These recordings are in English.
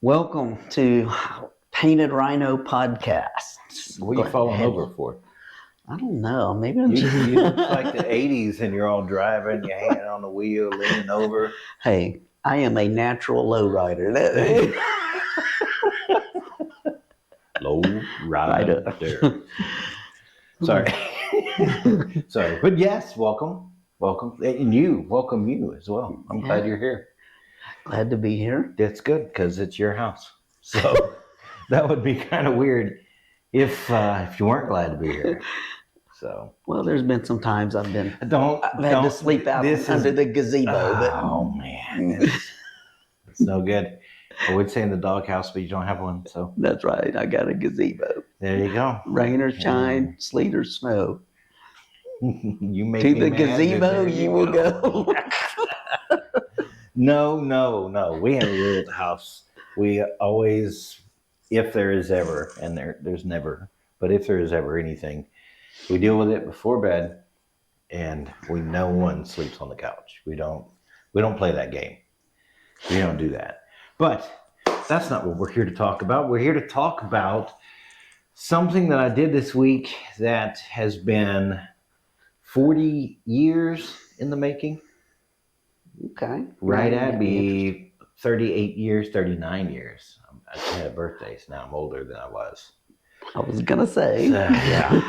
Welcome to Painted Rhino Podcast. What are you falling over for? I don't know. Maybe I'm You just... look like the 80s and you're all driving, your hand on the wheel, leaning over. Hey, I am a natural lowrider. Low rider. Sorry. Sorry. But yes, welcome. Welcome. And welcome you as well. I'm glad you're here. Glad to be here. That's good because it's your house. So that would be kind of weird if you weren't glad to be here. So well, there's been some times I've had to sleep out under the gazebo. Oh man, it's no good. I would say in the doghouse, but you don't have one, so that's right. I got a gazebo. There you go. Rain or shine, sleet or snow. You make to me the mad, gazebo you will go. No. We have a rule at the house. We always, if there is ever, and there's never, but if there is ever anything, we deal with it before bed, and no one sleeps on the couch. We don't play that game. We don't do that. But that's not what we're here to talk about. We're here to talk about something that I did this week that has been 40 years in the making. Okay. Right at be 38 years, 39 years. I had birthdays. Now I'm older than I was. I was gonna say. Yeah.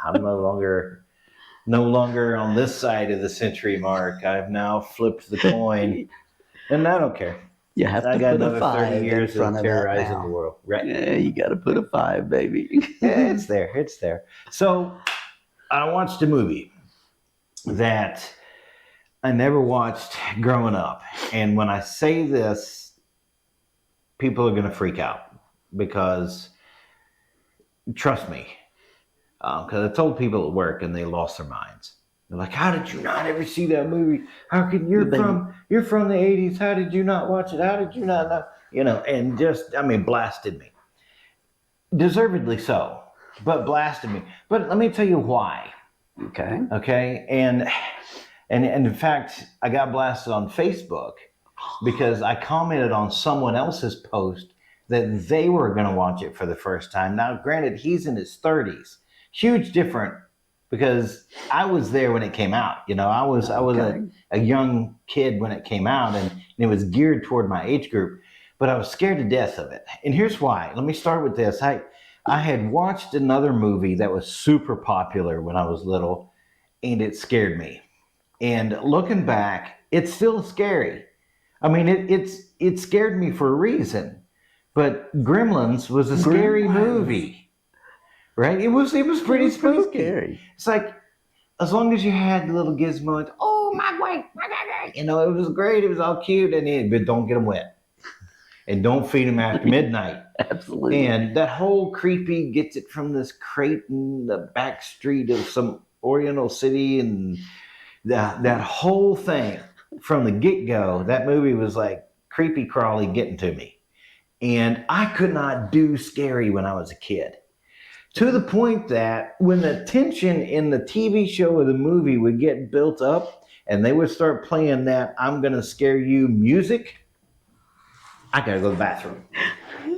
I'm no longer on this side of the century mark. I've now flipped the coin, and I don't care. You have to got put another a 5 30 years in front of of terrorizing that the world. Right? Yeah, you got to put a 5, baby. Yeah, it's there. So I watched a movie that I never watched growing up. And when I say this, people are going to freak out because, trust me, because I told people at work and they lost their minds. They're like, how did you not ever see that movie? How can you're from the 80s. How did you not watch it? How did you not know? And blasted me. Deservedly so, but blasted me. But let me tell you why. Okay. And in fact, I got blasted on Facebook because I commented on someone else's post that they were going to watch it for the first time. Now, granted, he's in his 30s. Huge difference because I was there when it came out. I was a young kid when it came out, and it was geared toward my age group. But I was scared to death of it. And here's why. Let me start with this. I had watched another movie that was super popular when I was little, and it scared me. And looking back, it's still scary. It scared me for a reason. But Gremlins was a scary movie, right? It was pretty spooky. Scary. It's like, as long as you had the little gizmo, like, oh my way, it was great. It was all cute, but don't get them wet, and don't feed them after midnight. Absolutely. And that whole creepy gets it from this crate in the back street of some Oriental city, and that whole thing from the get-go, that movie was like creepy crawly getting to me. And I could not do scary when I was a kid. To the point that when the tension in the TV show or the movie would get built up and they would start playing that I'm gonna scare you music, I gotta go to the bathroom.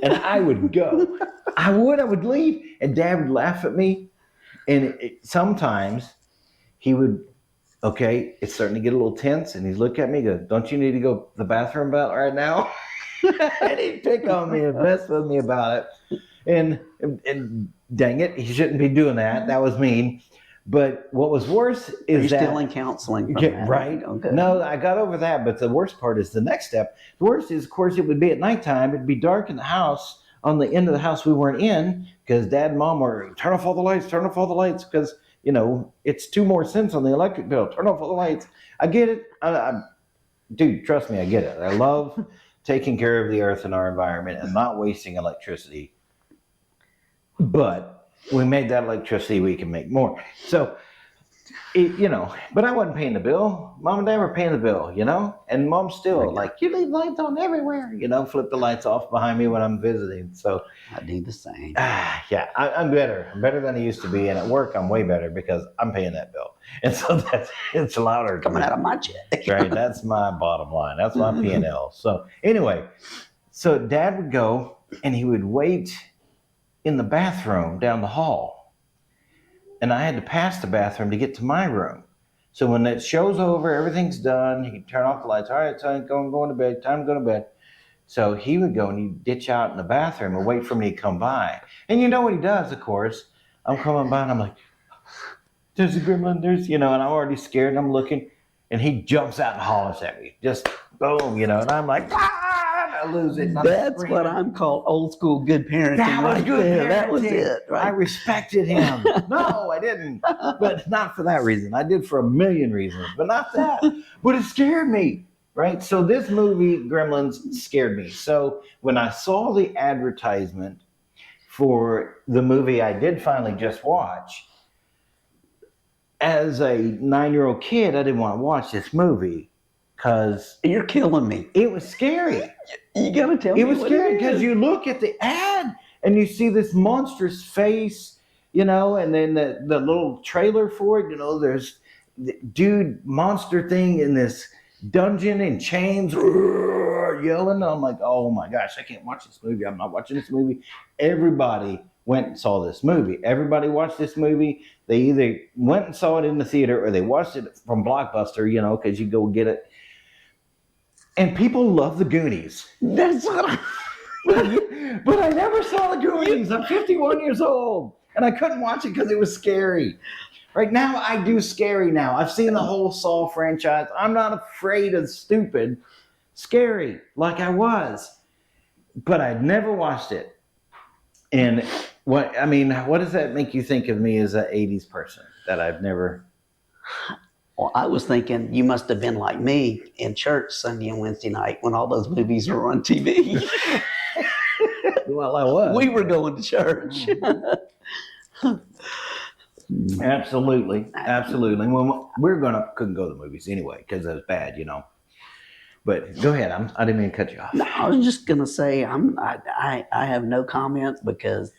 And I would go. I would leave, and Dad would laugh at me. And sometimes he would, okay, it's starting to get a little tense, and he'd look at me and go, don't you need to go to the bathroom about right now? And he'd pick on me and mess with me about it. And dang it, he shouldn't be doing that. That was mean. But what was worse is that... You're still in counseling. Right. Okay. No, I got over that. But the worst part is the next step. The worst is, of course, it would be at nighttime. It'd be dark in the house, on the end of the house we weren't in, because Dad and Mom were, turn off all the lights, because, it's 2 more cents on the electric bill. Turn off all the lights. I get it. Dude, trust me, I get it. I love taking care of the earth and our environment and not wasting electricity. But we made that electricity, we can make more. So, but I wasn't paying the bill. Mom and Dad were paying the bill, and Mom still like, you leave lights on everywhere, flip the lights off behind me when I'm visiting. So I do the same. Yeah, I'm better. I'm better than I used to be. And at work, I'm way better because I'm paying that bill. And so it's louder. Coming out of my check. Right. That's my bottom line. That's my P&L. So anyway, So Dad would go and he would wait in the bathroom down the hall. And I had to pass the bathroom to get to my room. So when that show's over, everything's done, he could turn off the lights. All right, time going to bed, time to go to bed. So he would go and he'd ditch out in the bathroom and wait for me to come by. And you know what he does, of course. I'm coming by and I'm like, there's a gremlin, and I'm already scared and I'm looking. And he jumps out and hollers at me. Just boom, and I'm like, I lose it. That's what I'm called old school good parenting. That was good parenting. That was it. Right? I respected him. No, I didn't. But not for that reason. I did for a million reasons, but not that. But it scared me. Right? So this movie, Gremlins, scared me. So when I saw the advertisement for the movie I did finally just watch, as a 9-year-old kid, I didn't want to watch this movie because you're killing me. It was scary. You gotta tell me. It was scary because you look at the ad and you see this monstrous face, and then the little trailer for it. There's the dude monster thing in this dungeon in chains, yelling. I'm like, oh my gosh, I can't watch this movie. I'm not watching this movie. Everybody went and saw this movie. Everybody watched this movie. They either went and saw it in the theater or they watched it from Blockbuster, because you go get it. And people love the Goonies. That's what But I never saw the Goonies. I'm 51 years old and I couldn't watch it because it was scary. Right now, I do scary now. I've seen the whole Saw franchise. I'm not afraid of stupid. Scary, like I was. But I'd never watched it. And what does that make you think of me as an 80s person? That I've never... Well, I was thinking you must have been like me in church Sunday and Wednesday night when all those movies were on TV. Well, I was. We were going to church. Absolutely. Well, couldn't go to the movies anyway because it was bad, But go ahead. I didn't mean to cut you off. No, I was just gonna say I have no comment because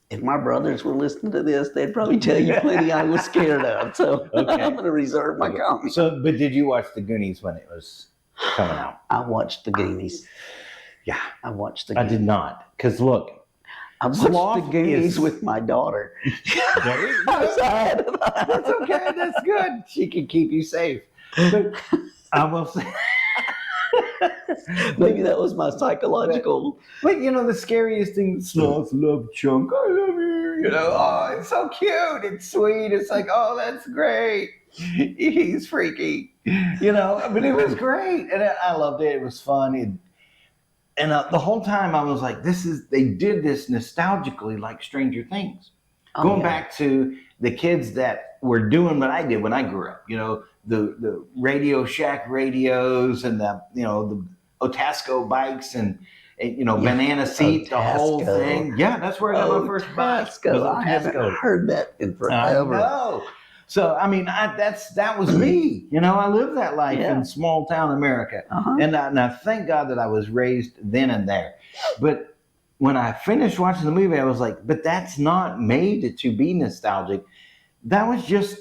if my brothers were listening to this, they'd probably tell you plenty I was scared of. So okay. I'm gonna reserve my comment. So, but did you watch the Goonies when it was coming out? I watched the Goonies. Yeah, I watched the Goonies. I did not, because look. I watched the Goonies with my daughter. That's okay. That's good. She can keep you safe. But I will say, maybe that was my psychological. But the scariest thing, Sloth, love Chunk. I love you. Oh, it's so cute. It's sweet. It's like, oh, that's great. He's freaky. But it was great, and I loved it. It was fun. And the whole time I was like, they did this nostalgically like Stranger Things. Going back to the kids that were doing what I did when I grew up, the Radio Shack radios and the Otasco bikes and banana seat, the whole thing. Yeah, that's where I got my first bike. I haven't heard that in forever. I know. So, that was me. I lived that life in small town America. Uh-huh. And I thank God that I was raised then and there. But when I finished watching the movie, I was like, but that's not made to be nostalgic. That was just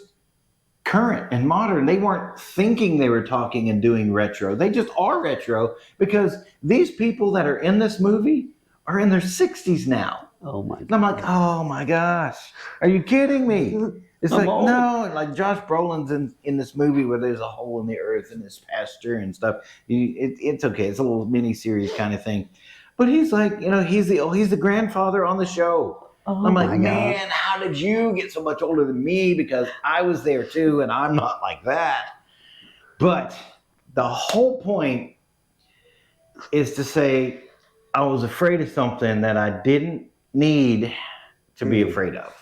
current and modern. They weren't thinking they were talking and doing retro. They just are retro because these people that are in this movie are in their 60s now. Oh, my God. And I'm like, oh, my gosh. Are you kidding me? It's like, no, like Josh Brolin's in this movie where there's a hole in the earth and this pasture and stuff. It's okay. It's a little mini series kind of thing. But he's like, he's the grandfather on the show. Oh, I'm like, man, how did you get so much older than me? Because I was there too, and I'm not like that. But the whole point is to say I was afraid of something that I didn't need to be afraid of.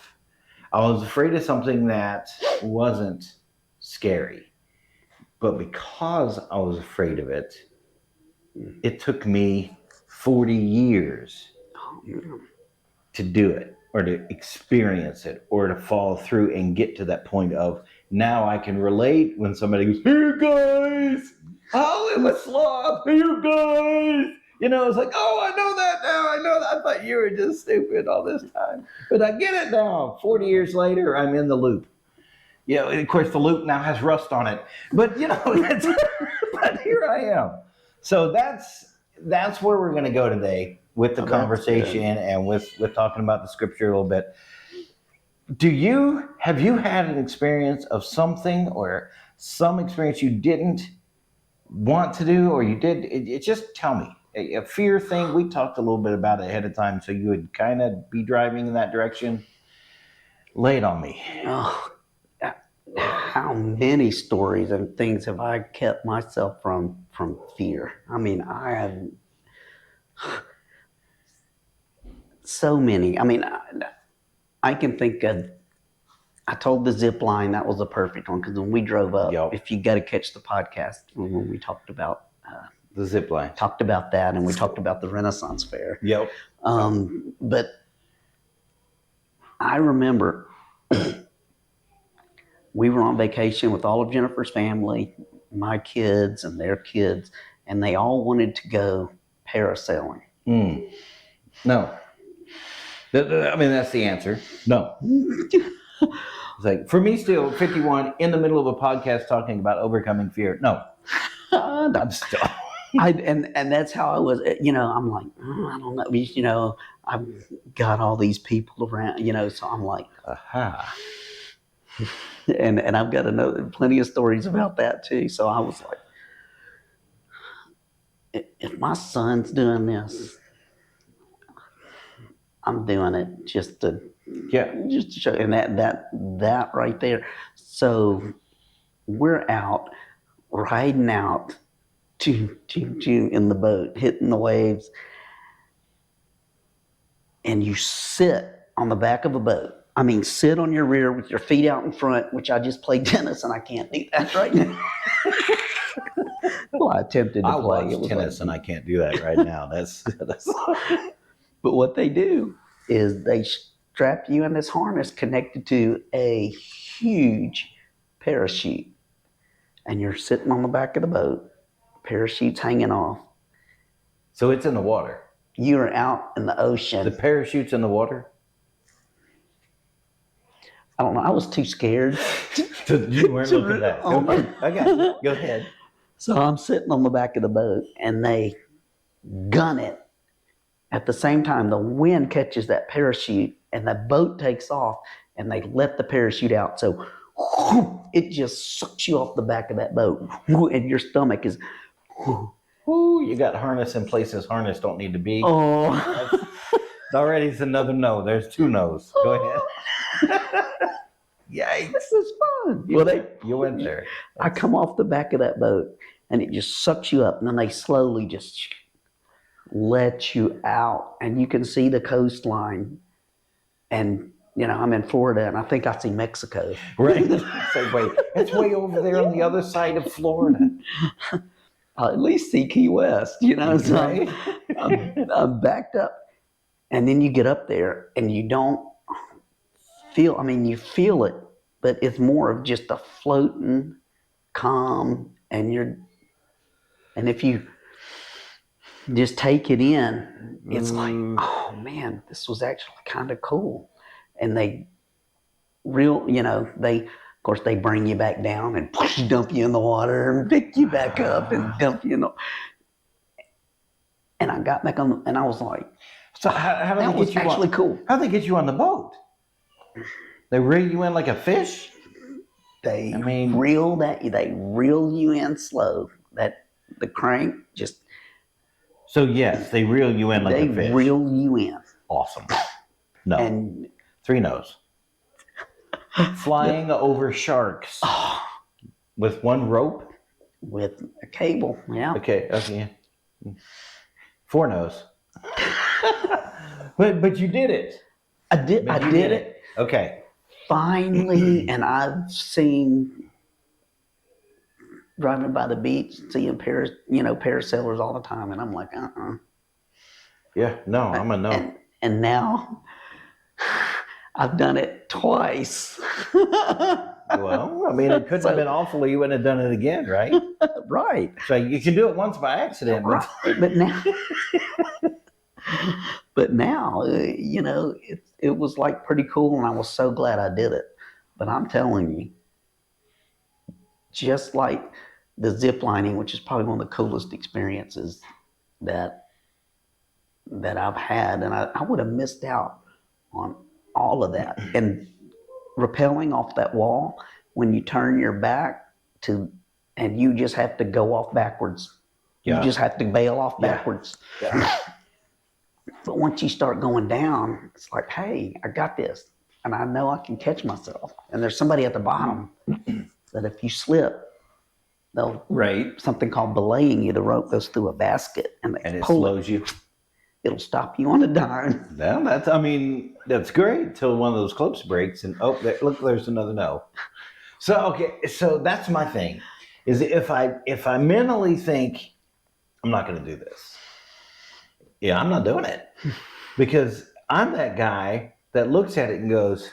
I was afraid of something that wasn't scary. But because I was afraid of it, it took me 40 years to do it or to experience it or to follow through and get to that point of now I can relate when somebody goes, hey guys, oh, it was sloth, hey you guys. It's like, oh, I know that now. I know that. I thought you were just stupid all this time. But I get it now. 40 years later, I'm in the loop. Of course, the loop now has rust on it. But, but here I am. So that's that's where we're going to go today with the Oh, that's conversation and with talking about the scripture a little bit. Have you had an experience of something or some experience you didn't want to do or you did? Just tell me. A fear thing, we talked a little bit about it ahead of time, so you would kind of be driving in that direction. Lay it on me. Oh, how many stories and things have I kept myself from fear? I mean, I have so many. I mean, I can think of. I told the zip line that was a perfect one because when we drove up, Yep. if you got to catch the podcast when we talked about The zip line. Talked about that, and we talked about the Renaissance Fair. Yep. But I remember we were on vacation with all of Jennifer's family, my kids and their kids, and they all wanted to go parasailing. No. I mean, that's the answer. No. It's like, for me, still 51 in the middle of a podcast talking about overcoming fear. No. I'm still. And that's how I was. I'm like, I don't know. I've got all these people around. So I'm like, Aha. And I've got plenty of stories about that too. So I was like, if my son's doing this, I'm doing it just to show. And that right there. So we're out riding out to in the boat, hitting the waves, and you sit on the back of a boat. I mean, sit on your rear with your feet out in front, which I just played tennis and I can't do that right now. Well, I attempted to play. I watch tennis and I can't do that right now. That's. But what they do is they strap you in this harness connected to a huge parachute, and you're sitting on the back of the boat. Parachute's hanging off. So it's in the water. You're out in the ocean. The parachute's in the water? I don't know. I was too scared. You weren't looking at that. Okay, go ahead. So I'm sitting on the back of the boat, and they gun it. At the same time, the wind catches that parachute, and the boat takes off, and they let the parachute out. So it just sucks you off the back of that boat, and your stomach is... Ooh, you got harness in places harness don't need to be. Oh. Already it's another no. There's two no's. Go ahead. Yikes. This is fun. You went there. I come off the back of that boat, and it just sucks you up, and then they slowly just let you out, and you can see the coastline. And I'm in Florida, and I think I see Mexico. Right. So wait, it's way over there on the other side of Florida. I'll at least see Key West, So Right. I'm backed up. And then you get up there, and you don't feel, you feel it, but it's more of just a floating, calm, and if you just take it in, it's like, oh man, this was actually kind of cool. And they of course they bring you back down and dump you in the water and pick you back up and dump you in the... And I got back on and I was like, so how do that they was get you actually on, cool. How'd they get you on the boat? They reel you in like a fish? They reel you in slow. That the crank just... So yes, they reel you in like a fish. They reel you in. Awesome. No. And 3 no's. Flying over sharks with one rope? With a cable, yeah. Okay. 4 no's. But you did it. I did it. Okay. Finally, and I've seen driving by the beach, seeing parasailers all the time, and I'm like, Yeah, no, I'm a no. And now I've done it twice. Well, it couldn't have been awful. You wouldn't have done it again, right? Right. So you can do it once by accident. Right. But now, it was like pretty cool, and I was so glad I did it. But I'm telling you, just like the zip lining, which is probably one of the coolest experiences that I've had, and I would have missed out on all of that. And rappelling off that wall, when you turn your back to, and you just have to go off backwards. Yeah. You just have to bail off backwards. Yeah. But once you start going down, it's like, hey, I got this. And I know I can catch myself. And there's somebody at the bottom that if you slip, they'll something called belaying you. The rope goes through a basket and it pull slows you. It'll stop you on a dime. Well, that's great till one of those clips breaks and look, there's another no. So that's my thing, is if I mentally think I'm not going to do this, yeah, I'm not doing it, because I'm that guy that looks at it and goes,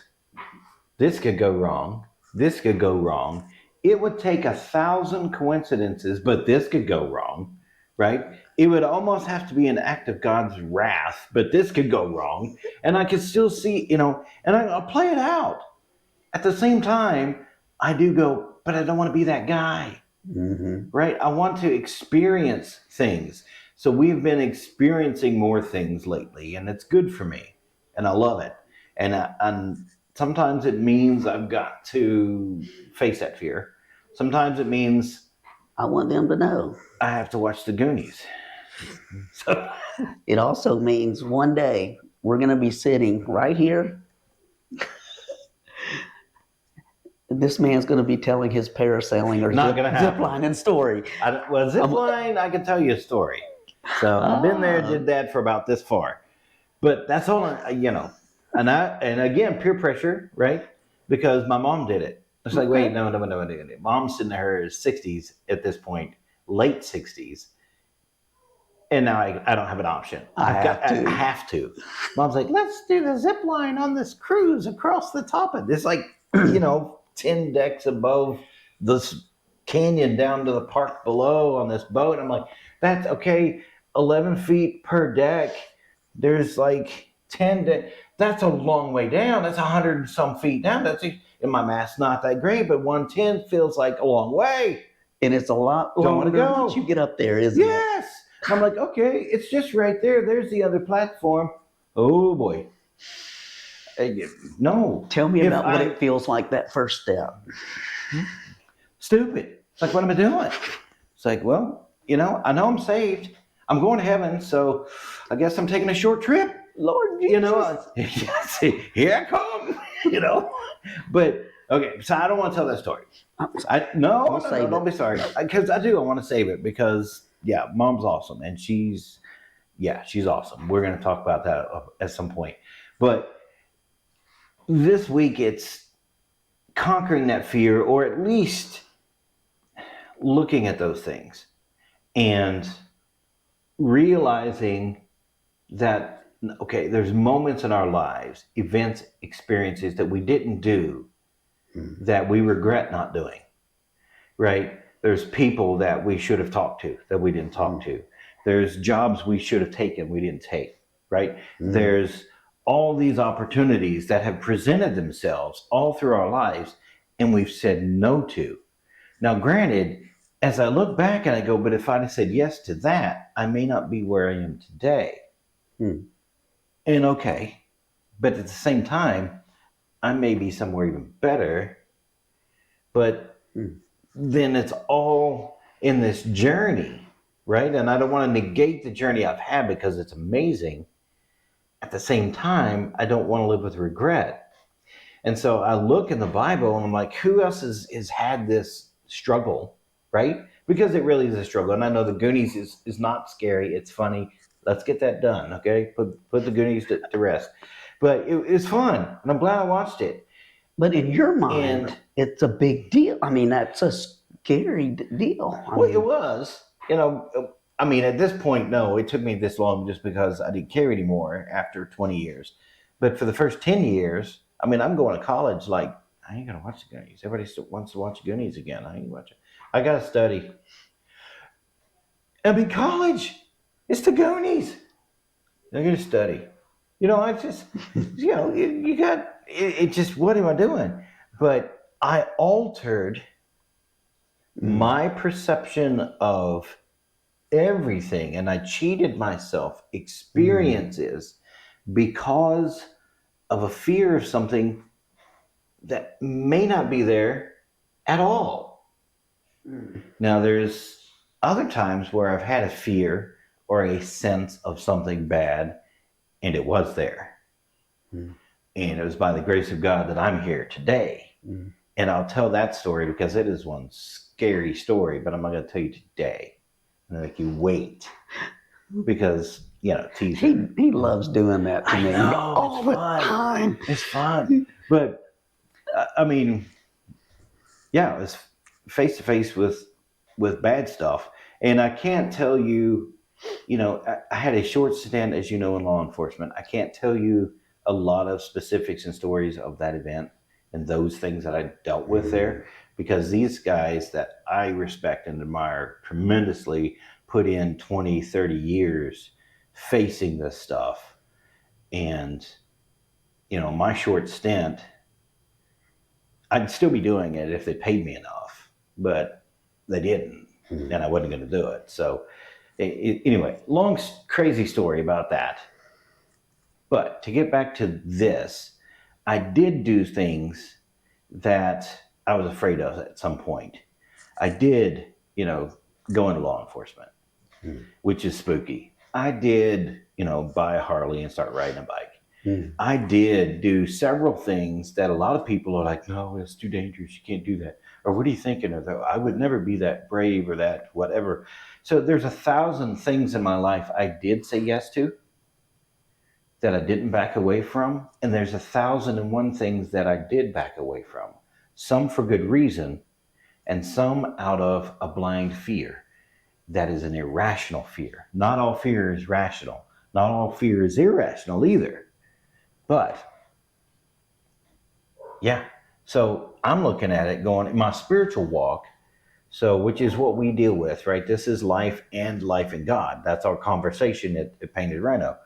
this could go wrong. This could go wrong. It would take 1,000 coincidences, but this could go wrong, right? It would almost have to be an act of God's wrath, but this could go wrong. And I could still see, and I'll play it out. At the same time, I do go, but I don't want to be that guy, right? I want to experience things. So we've been experiencing more things lately, and it's good for me, and I love it. And sometimes it means I've got to face that fear. Sometimes it means I want them to know I have to watch the Goonies. So it also means one day we're going to be sitting right here. This man's going to be telling his parasailing or ziplining story. Zipline, I can tell you a story. So I've been there, did that for about this far. But that's all, and again, peer pressure, right? Because my mom did it. It's like, wait, no. Mom's in her 60s at this point, late 60s. And now I don't have an option. I have to. Mom's like, let's do the zip line on this cruise across the top of this, 10 decks above this canyon down to the park below on this boat. I'm like, that's okay. 11 feet per deck. There's 10 decks. That's a long way down. That's 100 and some feet down. And my math's not that great, but 110 feels like a long way. And it's a lot longer once you get up there, isn't it? Yes. I'm like, okay, it's just right there. There's the other platform. Oh, boy. No. Tell me about what it feels like that first step. Stupid. It's like, what am I doing? It's like, well, I know I'm saved. I'm going to heaven, so I guess I'm taking a short trip. Lord Jesus. Here I come, But, okay, so I don't want to tell that story. No, don't be sorry. Because I want to save it because, yeah, Mom's awesome. And she's awesome. We're going to talk about that at some point. But this week it's conquering that fear, or at least looking at those things and realizing that, okay, there's moments in our lives, events, experiences that we didn't do that we regret not doing, right? There's people that we should have talked to that we didn't talk to. There's jobs we should have taken we didn't take, right? There's all these opportunities that have presented themselves all through our lives and we've said no to. Now, granted, as I look back and I go, but if I'd have said yes to that, I may not be where I am today. And okay, but at the same time, I may be somewhere even better. But then it's all in this journey, right? And I don't want to negate the journey I've had because it's amazing. At the same time, I don't want to live with regret. And so I look in the Bible and I'm like, who else has had this struggle, right? Because it really is a struggle. And I know the Goonies is not scary. It's funny. Let's get that done, okay? Put the Goonies to rest. But it's fun, and I'm glad I watched it. But in your mind, it's a big deal. I mean, that's a scary deal. It was. At this point, no, it took me this long just because I didn't care anymore after 20 years. But for the first 10 years, I'm going to college like, I ain't going to watch the Goonies. Everybody still wants to watch Goonies again. I ain't watching. I got to study. College, it's the Goonies. I'm going to study. I just, you got, it just, what am I doing? But I altered my perception of everything, and I cheated myself experiences because of a fear of something that may not be there at all. Now, there's other times where I've had a fear or a sense of something bad, and it was there. And it was by the grace of God that I'm here today. And I'll tell that story because it is one scary story, but I'm not going to tell you today. I'm going to make you wait because, teaser. He loves doing that to me know, all it's the fun. time. It's fun. But, I mean, yeah, it was face to face with bad stuff. And I can't tell you, I had a short stint, as you know, in law enforcement. I can't tell you a lot of specifics and stories of that event and those things that I dealt with there, because these guys that I respect and admire tremendously put in 20, 30 years facing this stuff. And, my short stint, I'd still be doing it if they paid me enough, but they didn't, and I wasn't going to do it. So anyway, long, crazy story about that. But to get back to this, I did do things that I was afraid of at some point. I did, go into law enforcement, which is spooky. I did, buy a Harley and start riding a bike. I did do several things that a lot of people are like, no, it's too dangerous. You can't do that. Or what are you thinking of? I would never be that brave or that whatever. So there's 1,000 things in my life I did say yes to that I didn't back away from. And there's 1,001 things that I did back away from. Some for good reason and some out of a blind fear. That is an irrational fear. Not all fear is rational. Not all fear is irrational either. But, yeah, so I'm looking at it going, my spiritual walk, which is what we deal with, right? This is life and life in God. That's our conversation at Painted Rhino.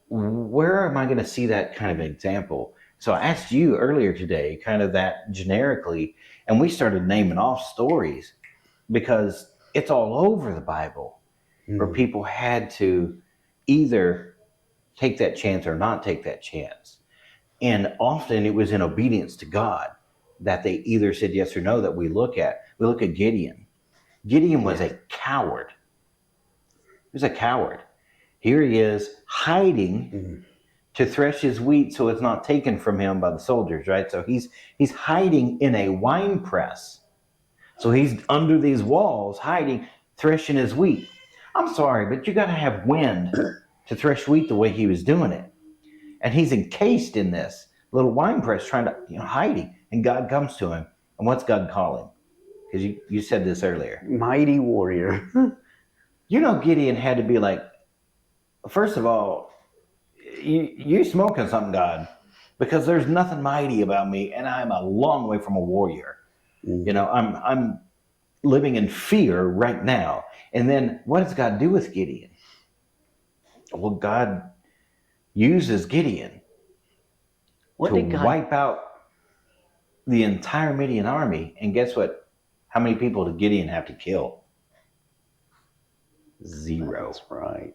Where am I going to see that kind of example? So I asked you earlier today, kind of that generically, and we started naming off stories because it's all over the Bible where people had to either take that chance or not take that chance. And often it was in obedience to God that they either said yes or no that we look at. We look at Gideon. Gideon was a coward. He was a coward. Here he is hiding to thresh his wheat so it's not taken from him by the soldiers, right? So he's hiding in a wine press. So he's under these walls hiding, threshing his wheat. I'm sorry, but you got to have wind to thresh wheat the way he was doing it. And he's encased in this little wine press trying to, hiding. And God comes to him. And what's God call him? Because you said this earlier. Mighty warrior. Gideon had to be like, first of all, you smoking something, God, because there's nothing mighty about me, and I'm a long way from a warrior. I'm living in fear right now. And then what does God do with Gideon? Well, God uses Gideon to wipe out the entire Midian army. And guess what? How many people did Gideon have to kill? 0. That's right.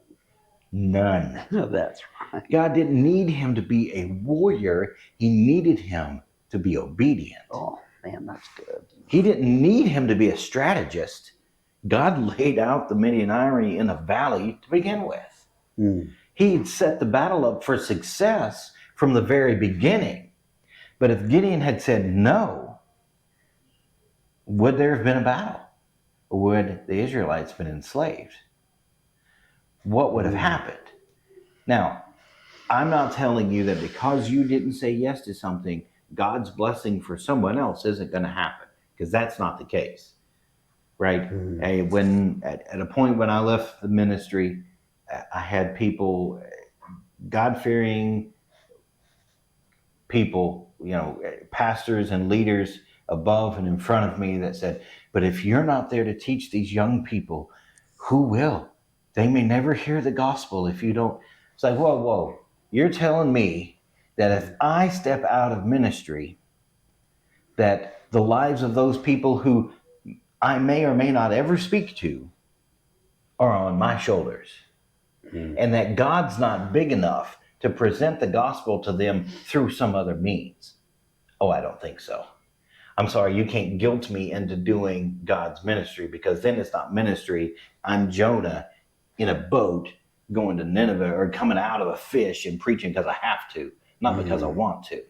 None. That's right. God didn't need him to be a warrior. He needed him to be obedient. Oh, man, that's good. He didn't need him to be a strategist. God laid out the Midian army in a valley to begin with. He'd set the battle up for success from the very beginning. But if Gideon had said no, would there have been a battle? Or would the Israelites have been enslaved? What would have happened? Now, I'm not telling you that because you didn't say yes to something, God's blessing for someone else isn't going to happen, because that's not the case, right? Hey, when at a point when I left the ministry, I had people, God-fearing people, pastors and leaders above and in front of me that said, but if you're not there to teach these young people, who will? They may never hear the gospel if you don't. It's like, whoa. You're telling me that if I step out of ministry, that the lives of those people who I may or may not ever speak to are on my shoulders, and that God's not big enough to present the gospel to them through some other means. Oh, I don't think so. I'm sorry, you can't guilt me into doing God's ministry, because then it's not ministry. I'm Jonah in a boat going to Nineveh, or coming out of a fish and preaching because I have to, not because I want to.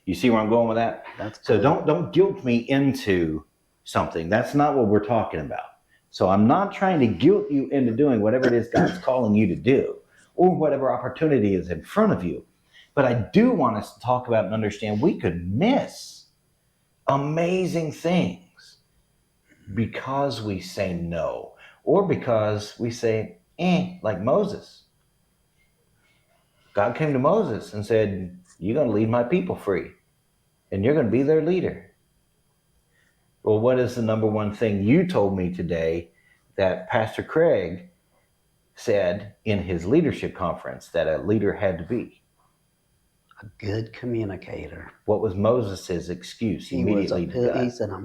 You see where I'm going with that? That's so good. don't guilt me into something. That's not what we're talking about. So I'm not trying to guilt you into doing whatever it is God's calling you to do, or whatever opportunity is in front of you. But I do want us to talk about and understand we could miss amazing things because we say no, or because we say, like Moses. God came to Moses and said, you're going to lead my people free, and you're going to be their leader. Well, what is the number one thing you told me today that Pastor Craig said in his leadership conference that a leader had to be? A good communicator. What was Moses' excuse immediately to God? He said, I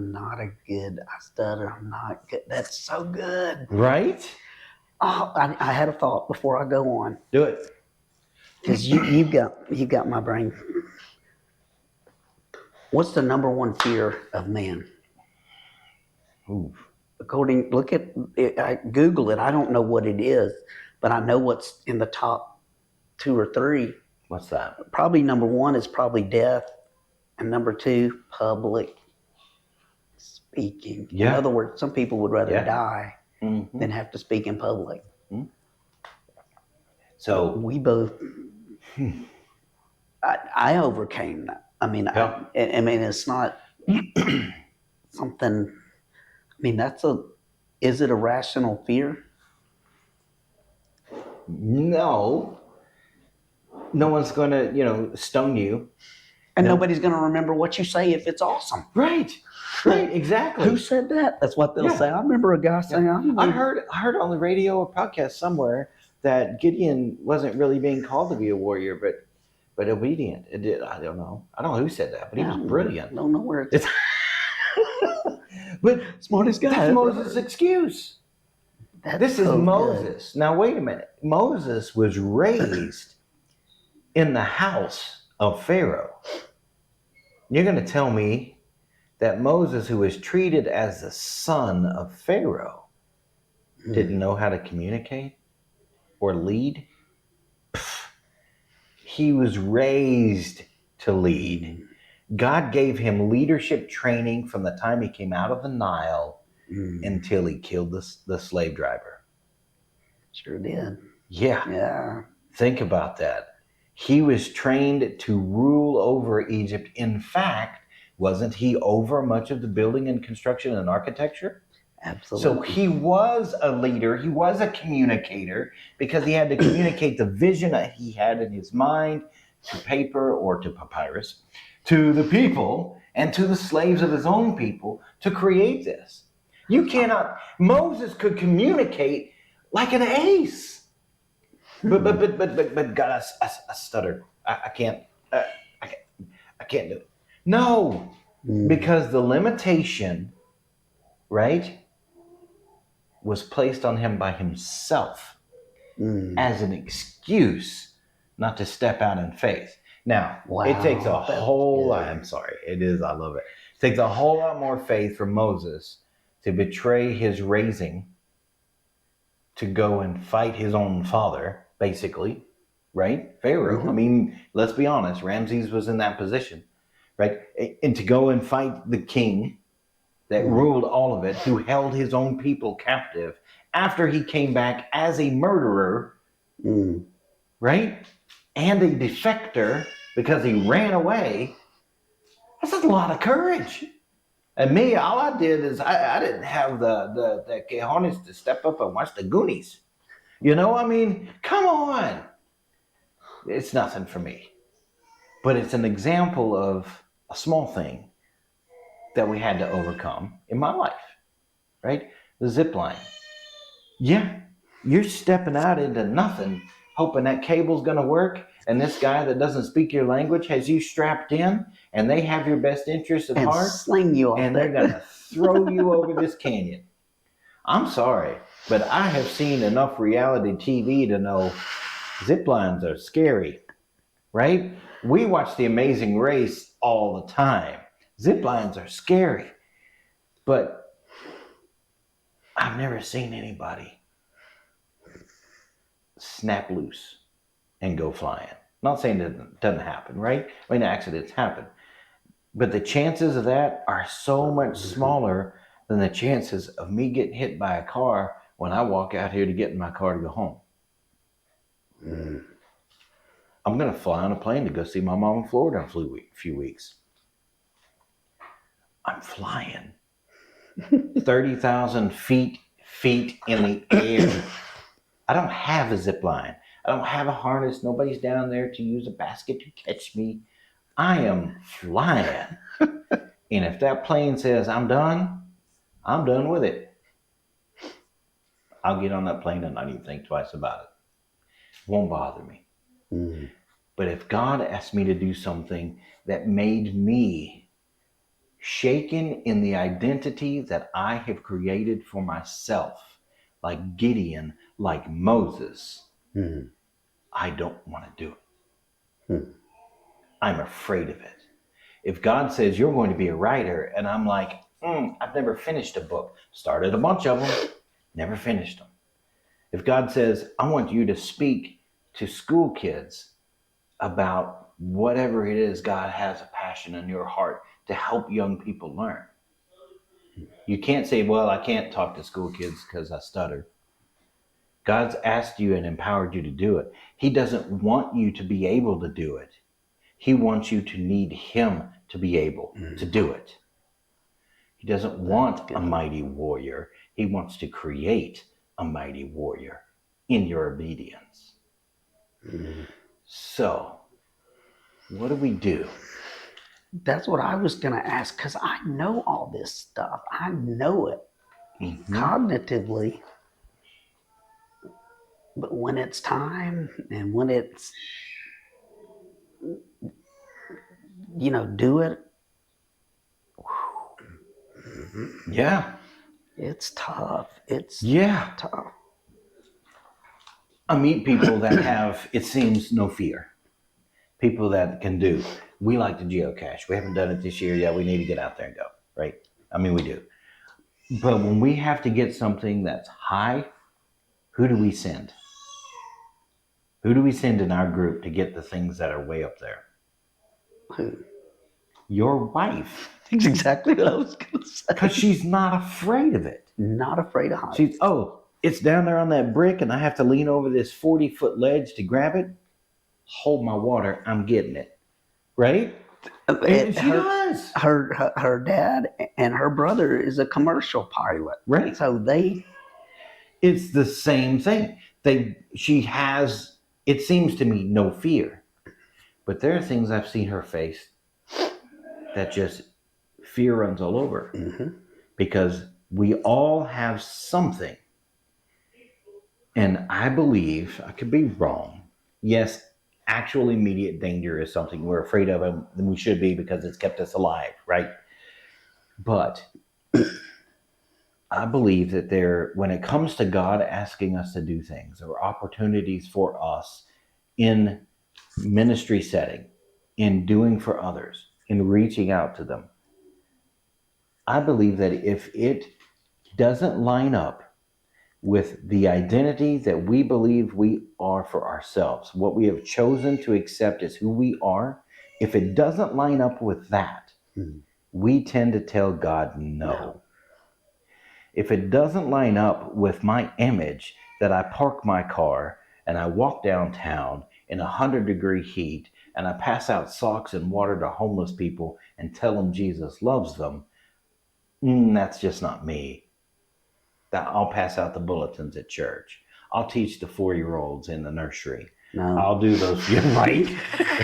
stutter, I'm not good. That's so good. Right? Oh, I had a thought before I go on. Do it. Because you got my brain. What's the number one fear of man? Ooh. Look at it, I Google it. I don't know what it is, but I know what's in the top 2 or 3. What's that? Probably number 1 is probably death, and number 2, public speaking. Yeah. In other words, some people would rather die than have to speak in public. Mm-hmm. So we both. I overcame that. I mean, it's not something. I mean, is it a rational fear? No. No one's going to, stone you. And nobody's going to remember what you say if it's awesome. Right, exactly. Who said that? That's what they'll say. I remember a guy saying, I heard on the radio or podcast somewhere that Gideon wasn't really being called to be a warrior, but obedient. I don't know. I don't know who said that, but he was brilliant. I don't know where it's but smartest guy. That's Moses' excuse. This is Moses. Good. Now, wait a minute. Moses was raised in the house of Pharaoh. You're going to tell me that Moses, who was treated as the son of Pharaoh, didn't know how to communicate or lead? He was raised to lead. God gave him leadership training from the time he came out of the Nile until he killed the slave driver. Sure did. Yeah. Think about that. He was trained to rule over Egypt. In fact, wasn't he over much of the building and construction and architecture? Absolutely. So he was a leader. He was a communicator, because he had to communicate the vision that he had in his mind to paper or to papyrus, to the people and to the slaves of his own people to create this. Moses could communicate like an ace. But God, I stuttered. I can't do it. No, because the limitation, right, was placed on him by himself as an excuse not to step out in faith. Now, it takes a whole lot. I'm sorry, it is. I love it. It takes a whole lot more faith for Moses to betray his raising, to go and fight his own father, basically, right? Pharaoh. I mean, let's be honest. Ramses was in that position, right? And to go and fight the king that ruled all of it, who held his own people captive after he came back as a murderer, right? And a defector because he ran away. That's a lot of courage. And me, all I did is I didn't have the cojones to step up and watch the Goonies. I mean, come on. It's nothing for me. But it's an example of a small thing that we had to overcome in my life, right? The zip line. Yeah, you're stepping out into nothing, hoping that cable's going to work, and this guy that doesn't speak your language has you strapped in, and they have your best interest at heart, sling you off and they're going to throw you over this canyon. I'm sorry. But I have seen enough reality TV to know zip lines are scary, right? We watch The Amazing Race all the time. Zip lines are scary, but I've never seen anybody snap loose and go flying. Not saying that it doesn't happen, right? I mean, accidents happen. But the chances of that are so much smaller than the chances of me getting hit by a car when I walk out here to get in my car to go home. Mm. I'm going to fly on a plane to go see my mom in Florida in a few weeks. I'm flying 30,000 feet in the air. I don't have a zip line. I don't have a harness. Nobody's down there to use a basket to catch me. I am flying. And if that plane says I'm done with it. I'll get on that plane and not even think twice about it. It won't bother me. Mm. But if God asked me to do something that made me shaken in the identity that I have created for myself, like Gideon, like Moses, Mm. I don't want to do it. Mm. I'm afraid of it. If God says you're going to be a writer, and I'm like, I've never finished a book, started a bunch of them, never finished them. If God says, I want you to speak to school kids about whatever it is God has a passion in your heart to help young people learn. You can't say, well, I can't talk to school kids because I stutter. God's asked you and empowered you to do it. He doesn't want you to be able to do it. He wants you to need him to be able to do it. He doesn't want a mighty warrior. He wants to create a mighty warrior in your obedience. Mm. So, what do we do? That's what I was going to ask, because I know all this stuff. I know it cognitively. But when it's time and when it's, do it, Yeah. it's tough. It's tough. I meet people that have, it seems, no fear. People that can do. We like to geocache. We haven't done it this year yet. We need to get out there and go, right? I mean, we do. But when we have to get something that's high, who do we send? Who do we send in our group to get the things that are way up there? Who? Your wife. That's exactly what I was going to say. Because she's not afraid of it. Not afraid of heights. She's, it's down there on that brick and I have to lean over this 40-foot ledge to grab it. Hold my water. I'm getting it. Right? And she does. Her dad and her brother is a commercial pilot. Right. So it's the same thing. She has, it seems to me, no fear. But there are things I've seen her face that just fear runs all over. Mm-hmm. Because we all have something. And I believe, I could be wrong. Yes, actual immediate danger is something we're afraid of and we should be because it's kept us alive, right? But I believe that when it comes to God asking us to do things or opportunities for us in ministry setting, in doing for others, in reaching out to them, I believe that if it doesn't line up with the identity that we believe we are for ourselves, what we have chosen to accept as who we are, if it doesn't line up with that, we tend to tell God no. If it doesn't line up with my image that I park my car and I walk downtown in 100-degree heat and I pass out socks and water to homeless people and tell them Jesus loves them, that's just not me. I'll pass out the bulletins at church. I'll teach the 4-year-olds in the nursery. No. I'll do those. You're right.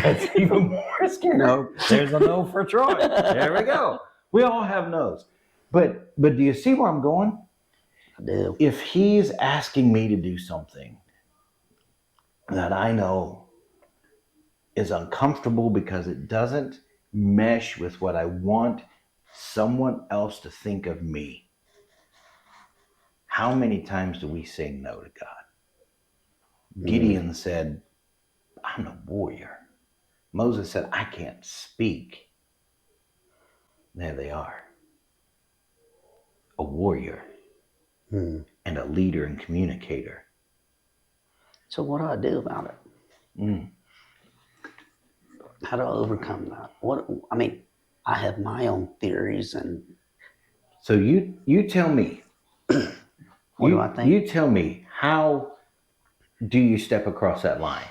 That's even more scary. No. There's a no for Troy. There we go. We all have no's. But do you see where I'm going? I do. If he's asking me to do something that I know is uncomfortable because it doesn't mesh with what I want someone else to think of me, how many times do we say no to God? Gideon said, I'm a warrior. Moses said, I can't speak. There they are. A warrior and a leader and communicator. So what do I do about it? Mm. How do I overcome that? I have my own theories, and So you tell me. what do I think? You tell me, how do you step across that line?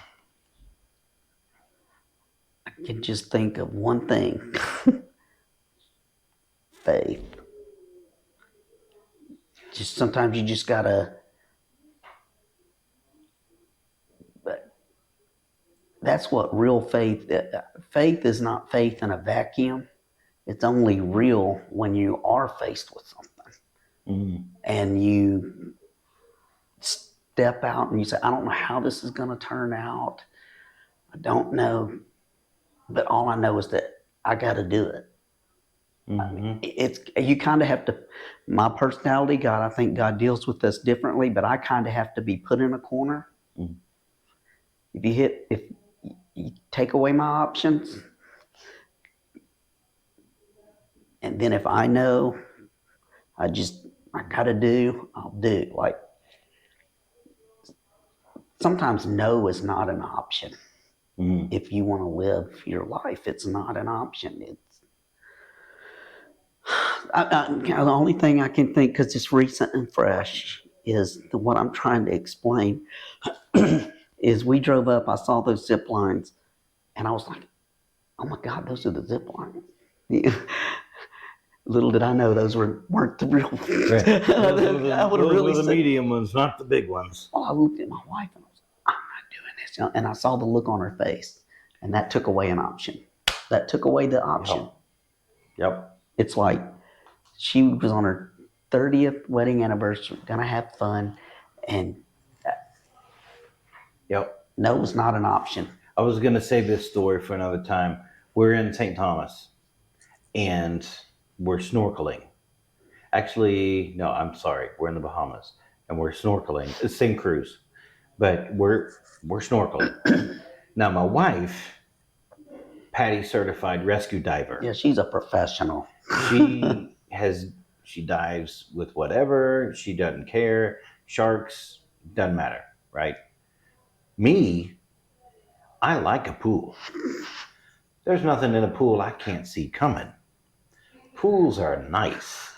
I can just think of one thing. Faith. Just sometimes you just gotta. That's what real faith. Faith is not faith in a vacuum. It's only real when you are faced with something, and you step out and you say, "I don't know how this is going to turn out. I don't know, but all I know is that I got to do it." It's you kind of have to. My personality, God, I think God deals with us differently, but I kind of have to be put in a corner. If you take away my options, and then if I know, I gotta do, I'll do. Like sometimes no is not an option. If you want to live your life, it's not an option. The only thing I can think, because it's recent and fresh, is what I'm trying to explain. Is we drove up, I saw those zip lines, and I was like, "Oh my God, those are the zip lines." Little did I know those weren't the real ones. Right. I would have really the medium ones, not the big ones. Well, I looked at my wife and I was like, "I'm not doing this," and I saw the look on her face, and that took away an option. That took away the option. Yep. It's like she was on her 30th wedding anniversary, gonna have fun, and no was not an option. I was going to save this story for another time. We're in St. Thomas, and we're snorkeling. Actually, no, I'm sorry. We're in the Bahamas, and we're snorkeling. It's the same cruise, but we're snorkeling. Now, my wife, Patty, certified rescue diver. Yeah, she's a professional. She dives with whatever. She doesn't care. Sharks, doesn't matter, right? Me, I like a pool. There's nothing in a pool I can't see coming. Pools are nice.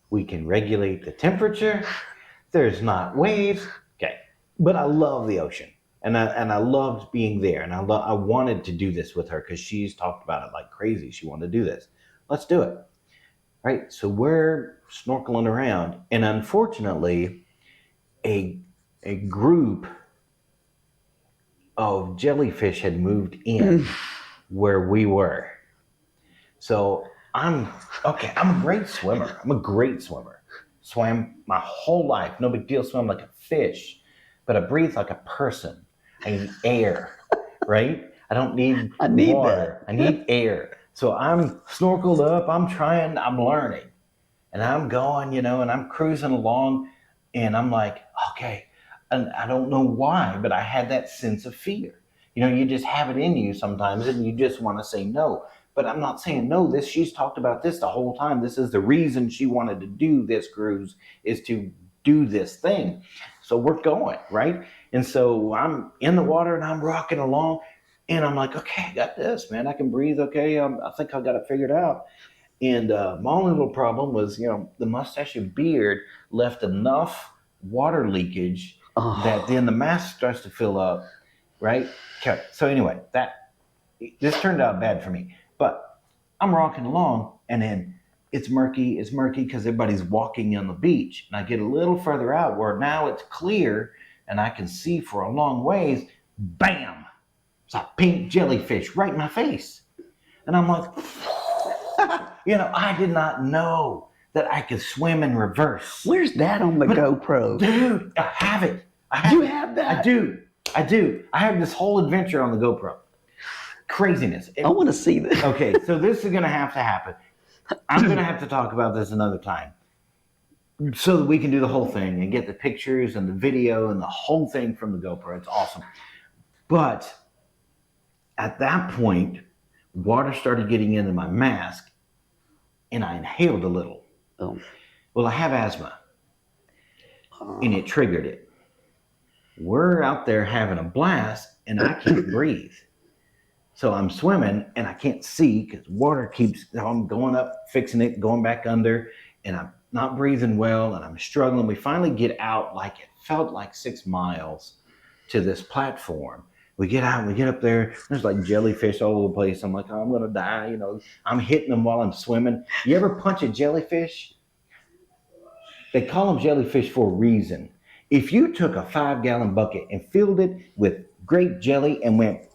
We can regulate the temperature. There's not waves. Okay, but I love the ocean, and I loved being there, and I wanted to do this with her because she's talked about it like crazy. She wanted to do this. Let's do it, right? So we're snorkeling around, and unfortunately, a group of jellyfish had moved in where we were. So I'm a great swimmer. Swam my whole life. No big deal. Swim like a fish. But I breathe like a person. I need air, right? I don't need water. I need air. So I'm snorkeled up. I'm learning. And I'm going, and I'm cruising along. And I'm like, okay. And I don't know why, but I had that sense of fear. You just have it in you sometimes, and you just want to say no. But I'm not saying no. She's talked about this the whole time. This is the reason she wanted to do this cruise, is to do this thing. So we're going, right? And so I'm in the water and I'm rocking along, and I'm like, okay, I got this, man. I can breathe. Okay, I think I got it figured out. And my only little problem was, the mustache and beard left enough water leakage that then the mask starts to fill up, right? Okay. So anyway, this turned out bad for me. But I'm rocking along, and then it's murky because everybody's walking on the beach. And I get a little further out where now it's clear and I can see for a long ways. Bam! It's a pink jellyfish right in my face. And I'm like, I did not know that I could swim in reverse. Where's that on the GoPro? Dude, I have it. You have that? I do. I have this whole adventure on the GoPro. Craziness. I want to see this. Okay, so this is going to have to happen. I'm going to have to talk about this another time. so that we can do the whole thing and get the pictures and the video and the whole thing from the GoPro. It's awesome. But at that point, water started getting into my mask and I inhaled a little. Oh. Well, I have asthma and it triggered it. We're out there having a blast and I can't breathe. So I'm swimming and I can't see because water keeps, I'm going up, fixing it, going back under, and I'm not breathing well and I'm struggling. We finally get out, like it felt like 6 miles to this platform. We get out, we get up there, there's like jellyfish all over the place. I'm like, oh, I'm going to die. You know, I'm hitting them while I'm swimming. You ever punch a jellyfish? They call them jellyfish for a reason. If you took a 5-gallon bucket and filled it with grape jelly and went,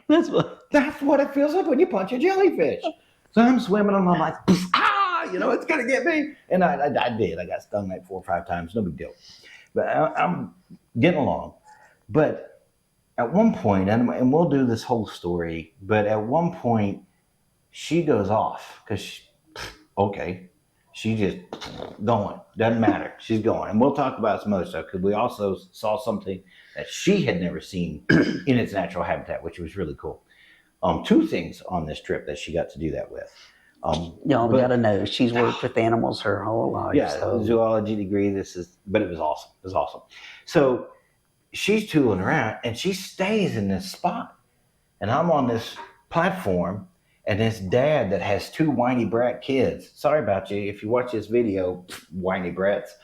that's what it feels like when you punch a jellyfish. So I'm swimming and I'm like, you know, it's going to get me. And I did. I got stung like 4 or 5 times. No big deal. But I'm getting along. But at one point, and we'll do this whole story, but at one point, she goes off because, okay, she just going. Doesn't matter. She's going. And we'll talk about some other stuff because we also saw something that she had never seen in its natural habitat, which was really cool. 2 things on this trip that she got to do that with. Y'all got to know she's worked with animals her whole life. Yeah, so. Zoology degree. But it was awesome. It was awesome. So she's tooling around and she stays in this spot. And I'm on this platform and this dad that has 2 whiny brat kids. Sorry about you. If you watch this video, whiny brats.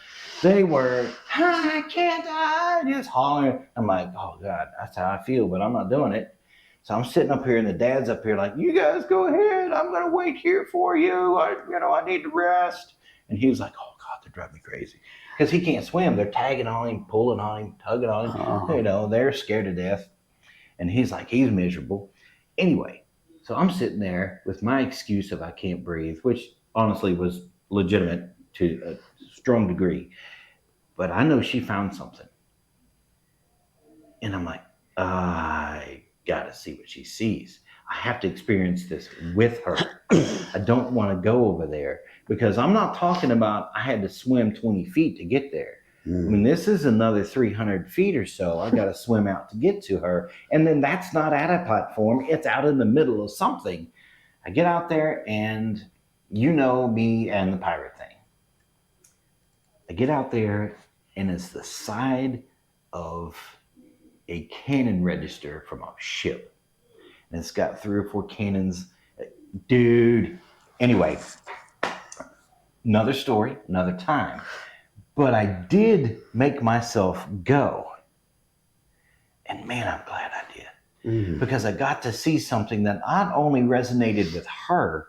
They were, I can't die, just hollering. I'm like, oh God, that's how I feel, but I'm not doing it. So I'm sitting up here and the dad's up here like, you guys go ahead. I'm going to wait here for you. I need to rest. And he was like, oh God, they're driving me crazy. Because he can't swim. They're tagging on him, pulling on him, tugging on him. Oh. You know, they're scared to death. And he's like, he's miserable. Anyway, so I'm sitting there with my excuse of I can't breathe, which honestly was legitimate to a strong degree. But I know she found something. And I'm like, I got to see what she sees. I have to experience this with her. I don't want to go over there because I'm not talking about I had to swim 20 feet to get there. I mean, this is another 300 feet or so. I got to swim out to get to her. And then that's not at a platform. It's out in the middle of something. I get out there and you know me and the pirate thing. I get out there and it's the side of a cannon register from a ship. And it's got 3 or 4 cannons. Dude. Anyway, another story, another time. But I did make myself go. And man, I'm glad I did. Mm-hmm. Because I got to see something that not only resonated with her,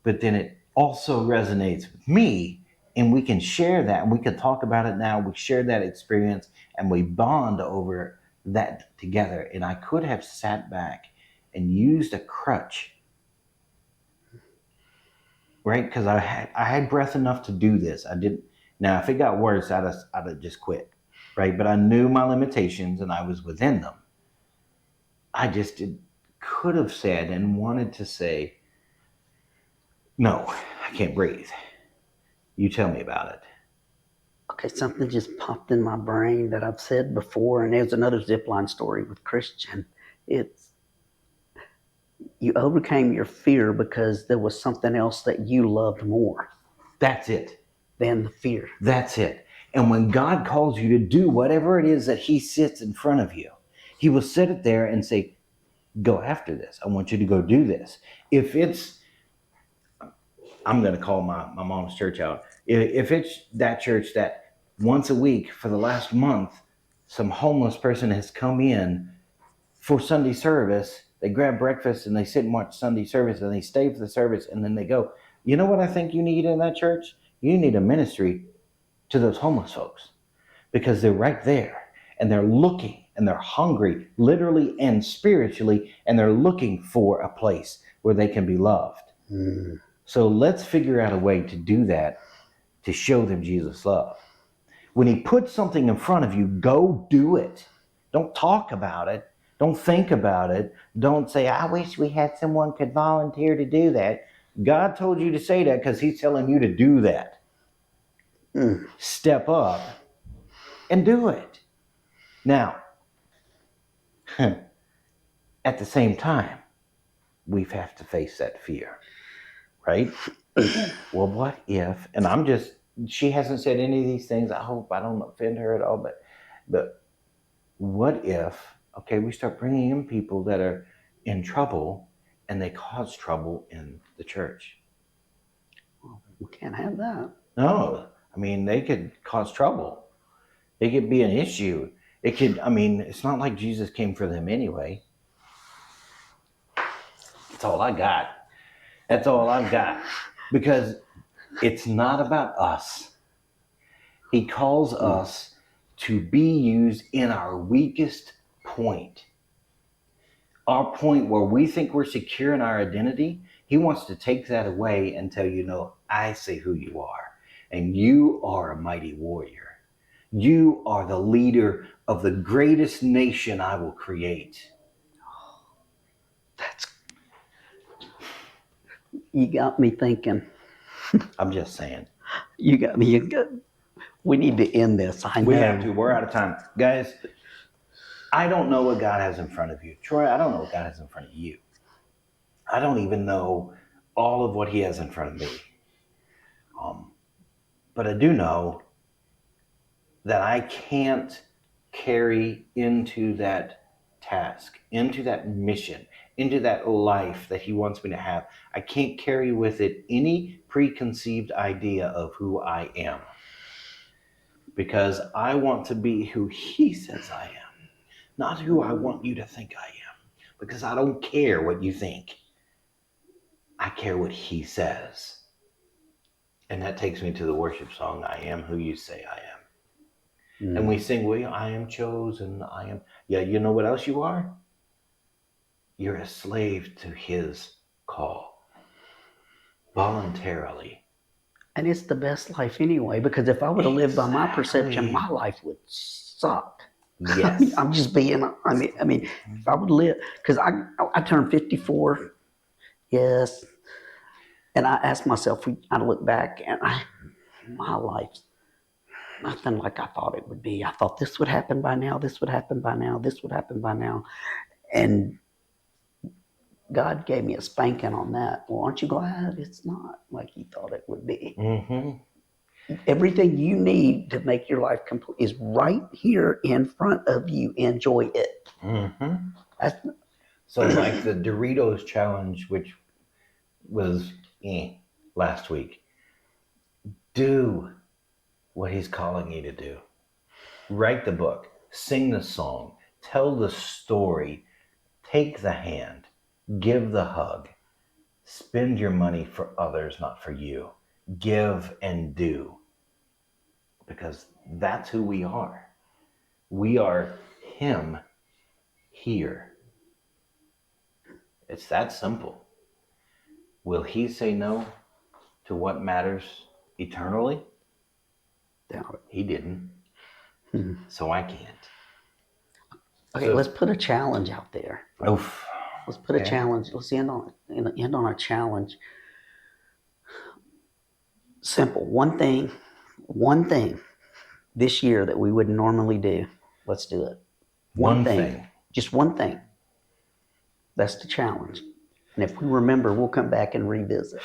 but then it also resonates with me. And we can share that. And we can talk about it now. We share that experience and we bond over that together. And I could have sat back and used a crutch. Right? Because I had breath enough to do this. I didn't. Now, if it got worse, I'd have just quit, right? But I knew my limitations and I was within them. I just could have said and wanted to say, no, I can't breathe. You tell me about it. Okay, something just popped in my brain that I've said before, and there's another zipline story with Christian. It's you overcame your fear because there was something else that you loved more. That's it. Than the fear. That's it. And when God calls you to do whatever it is that he sits in front of you, he will sit it there and say, go after this. I want you to go do this. If it's, I'm going to call my mom's church out. If it's that church that once a week for the last month, some homeless person has come in for Sunday service, they grab breakfast and they sit and watch Sunday service and they stay for the service and then they go, you know what I think you need in that church? You need a ministry to those homeless folks because they're right there and they're looking and they're hungry, literally and spiritually, and they're looking for a place where they can be loved. Mm. So let's figure out a way to do that, to show them Jesus' love. When he puts something in front of you, go do it. Don't talk about it. Don't think about it. Don't say, I wish we had someone could volunteer to do that. God told you to say that because he's telling you to do that. Step up and do it. Now, at the same time, we have to face that fear, right? Well, what if, and she hasn't said any of these things. I hope I don't offend her at all, but what if, okay, we start bringing in people that are in trouble and they cause trouble in the church? We can't have that. No, I mean, they could cause trouble. It could be an issue. It could, I mean, it's not like Jesus came for them anyway. That's all I got. That's all I've got. Because it's not about us. He calls us to be used in our weakest point. Our point where we think we're secure in our identity, he wants to take that away and tell you, no, I say who you are. And you are a mighty warrior. You are the leader of the greatest nation I will create. You got me thinking. I'm just saying. You got me. We need to end this. I know. We have to. We're out of time. Guys, I don't know what God has in front of you. Troy, I don't know what God has in front of you. I don't even know all of what he has in front of me. But I do know that I can't carry into that task, into that mission, into that life that he wants me to have. I can't carry with it any preconceived idea of who I am, because I want to be who he says I am, not who I want you to think I am, because I don't care what you think. I care what he says. And that takes me to the worship song, I am who you say I am. And we sing, well, I am chosen, I am. Yeah, you know what else you are? You're a slave to his call. Voluntarily. And it's the best life anyway, because if I would have lived by my perception, my life would suck. Yes. I'm just being, I mean, if I would live, because I turned 54, yes. And I asked myself, I look back and my life's nothing like I thought it would be. I thought this would happen by now, this would happen by now, this would happen by now. And God gave me a spanking on that. Well, aren't you glad it's not like you thought it would be? Mm-hmm. Everything you need to make your life complete is right here in front of you. Enjoy it. Mm-hmm. So like the Doritos challenge, which was last week, do what he's calling you to do. Write the book, sing the song, tell the story, take the hand, give the hug, spend your money for others, not for you. Give and do. Because that's who we are. We are him here. It's that simple. Will he say no to what matters eternally? Doubt it. He didn't. So I can't. Okay, So, let's put a challenge out there. Oof. Let's put a challenge. Let's end on a challenge. Simple. One thing this year that we wouldn't normally do. Let's do it. One thing. Just one thing. That's the challenge. And if we remember, we'll come back and revisit.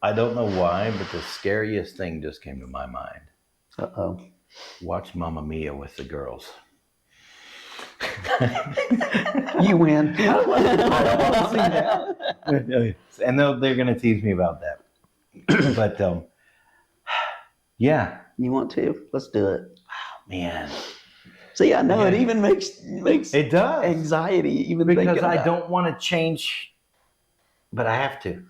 I don't know why, but the scariest thing just came to my mind. Uh-oh. Watch Mamma Mia with the girls. You win. I don't want to see that. And they're going to tease me about that. But, yeah. You want to? Let's do it. Oh, man. See, I know it even makes it does anxiety even because I don't want to change, but I have to.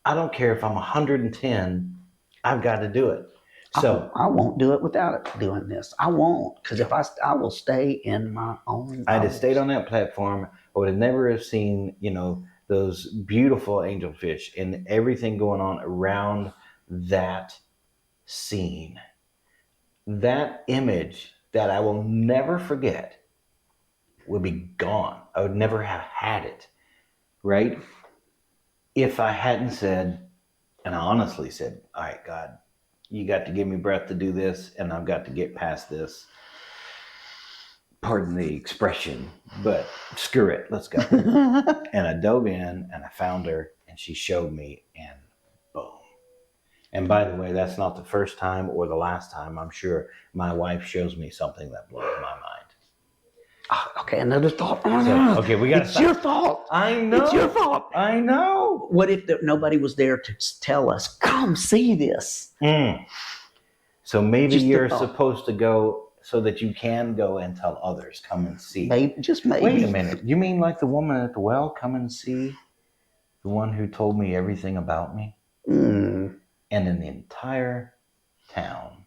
I don't care if I'm 110. I've got to do it. So I won't do it without doing this. I won't, because if I will stay in my own. I'd have stayed on that platform. I would have never have seen, those beautiful angelfish and everything going on around that scene. That image that I will never forget would be gone. I would never have had it, right? If I hadn't said, And I honestly said, all right, God, you got to give me breath to do this, and I've got to get past this. Pardon the expression, but screw it, let's go. And I dove in and I found her, and she showed me, and boom. And by the way, that's not the first time or the last time. I'm sure my wife shows me something that blows my mind. Okay, another thought. Okay, we got to It's stop. your fault. I know. It's your fault. I know. What if nobody was there to tell us, come see this? So maybe Just you're supposed to go so that you can go and tell others, come and see. Maybe, just maybe. Wait a minute. You mean like the woman at the well, come and see? The one who told me everything about me? And in the entire town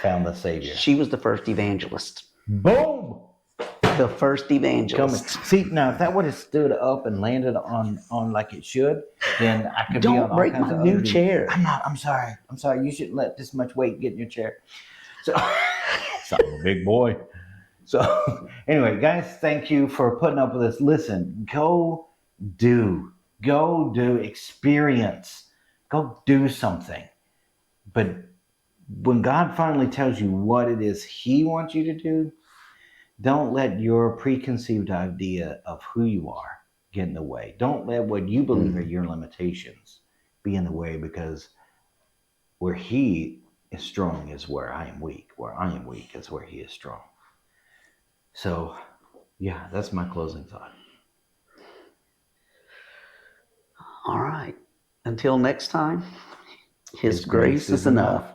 found the Savior. She was the first evangelist. Boom! The first evangelist. See, now if that would have stood up and landed on like it should, then I could be on all Don't break kinds my of new other chair. I'm sorry. You shouldn't let this much weight get in your chair. So, I'm a big boy. So, anyway, guys, thank you for putting up with us. Listen, go do, experience, go do something. But when God finally tells you what it is He wants you to do, don't let your preconceived idea of who you are get in the way. Don't let what you believe are your limitations be in the way, because where He is strong is where I am weak. Where I am weak is where He is strong. So, yeah, that's my closing thought. All right. Until next time, His grace is enough.